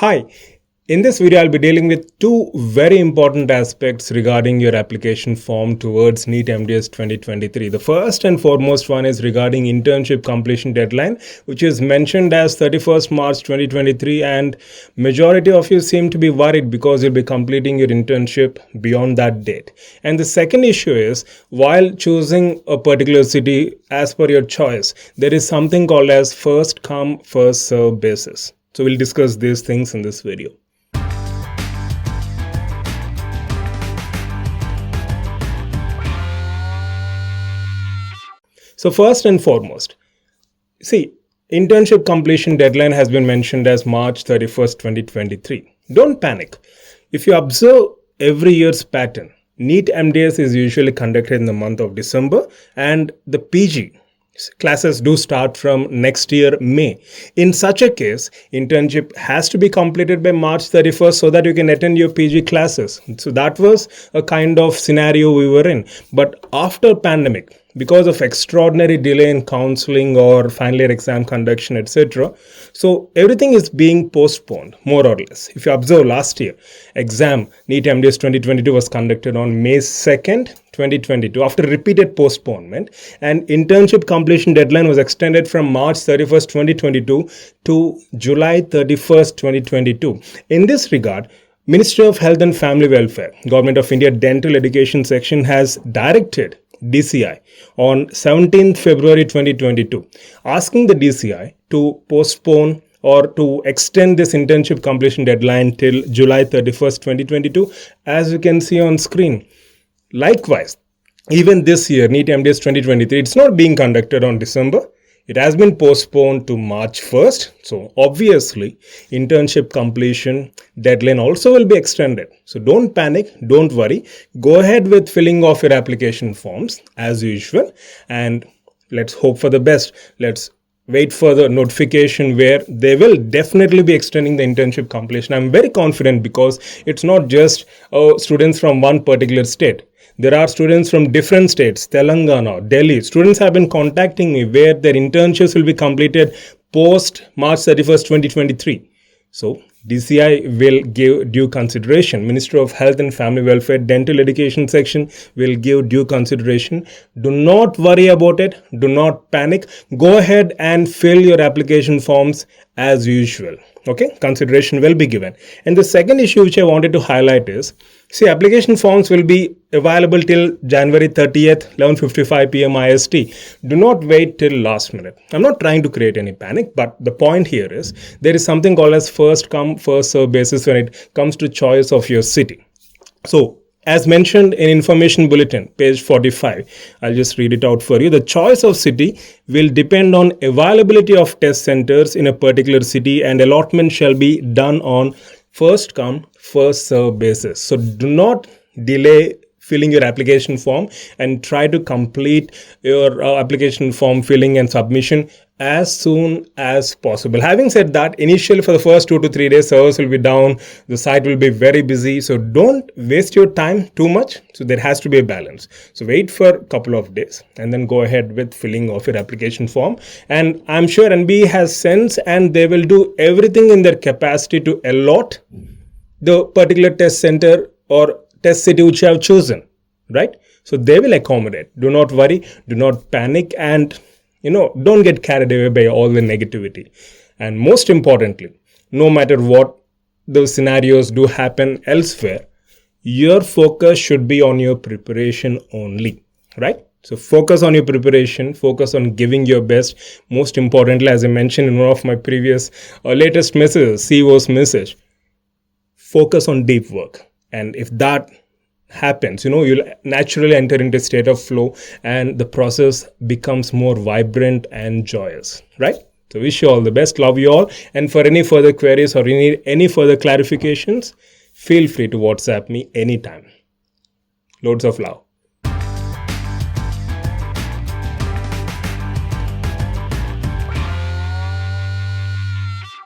Hi, in this video I'll be dealing with two very important aspects regarding your application form towards NEET MDS 2023. The first and foremost one is regarding internship completion deadline, which is mentioned as 31st March 2023, and majority of you seem to be worried because you'll be completing your internship beyond that date. And the second issue is, while choosing a particular city as per your choice, there is something called as first come first serve basis. So we'll discuss these things in this video. So first and foremost, see, internship completion deadline has been mentioned as March 31st, 2023. Don't panic. If you observe every year's pattern, NEET MDS is usually conducted in the month of December, and the PG classes do start from next year, May. In such a case, internship has to be completed by March 31st so that you can attend your PG classes. So that was a kind of scenario we were in. But after pandemic, because of extraordinary delay in counseling or final year exam conduction, etc., so everything is being postponed, more or less. If you observe last year, exam NEET MDS 2022 was conducted on May 2nd, 2022 after repeated postponement, and internship completion deadline was extended from March 31st, 2022 to July 31st, 2022. In this regard, Ministry of Health and Family Welfare, Government of India Dental Education Section has directed DCI on 17th February 2022, asking the DCI to postpone or to extend this internship completion deadline till July 31st, 2022, as you can see on screen. Likewise, even this year, NEET MDS 2023, it's not being conducted on December. It has been postponed to March 1st. So obviously, internship completion deadline also will be extended. So don't panic, don't worry. Go ahead with filling off your application forms as usual. And let's hope for the best. Let's wait for the notification where they will definitely be extending the internship completion. I'm very confident because it's not just students from one particular state. There are students from different states, Telangana, Delhi. Students have been contacting me where their internships will be completed post March 31st, 2023. So DCI will give due consideration. Ministry of Health and Family Welfare, Dental Education Section will give due consideration. Do not worry about it. Do not panic. Go ahead and fill your application forms as usual. Okay, consideration will be given. And the second issue which I wanted to highlight is, see, application forms will be available till January 30th, 11:55 p.m. IST. Do not wait till last minute. I'm not trying to create any panic, but the point here is there is something called as first come, first serve basis when it comes to choice of your city. So, as mentioned in information bulletin, page 45, I'll just read it out for you. The choice of city will depend on availability of test centers in a particular city, and allotment shall be done on first come, first serve basis. So do not delay filling your application form and try to complete your application form filling and submission as soon as possible. Having said that, initially for the first 2 to 3 days, servers will be down, the site will be very busy, so don't waste your time too much. So there has to be a balance. So wait for a couple of days and then go ahead with filling of your application form. And I'm sure NB has sense and they will do everything in their capacity to allot the particular test center or test city which you have chosen, right? So they will accommodate. Do not worry, do not panic, and don't get carried away by all the negativity. And most importantly, no matter what those scenarios do happen elsewhere, your focus should be on your preparation only, right? So focus on your preparation, focus on giving your best. Most importantly, as I mentioned in one of my previous latest messages, CEO's message, focus on deep work. And if that happens, you'll naturally enter into a state of flow and the process becomes more vibrant and joyous, right? So wish you all the best. Love you all. And for any further queries or any further clarifications, feel free to WhatsApp me anytime. Loads of love.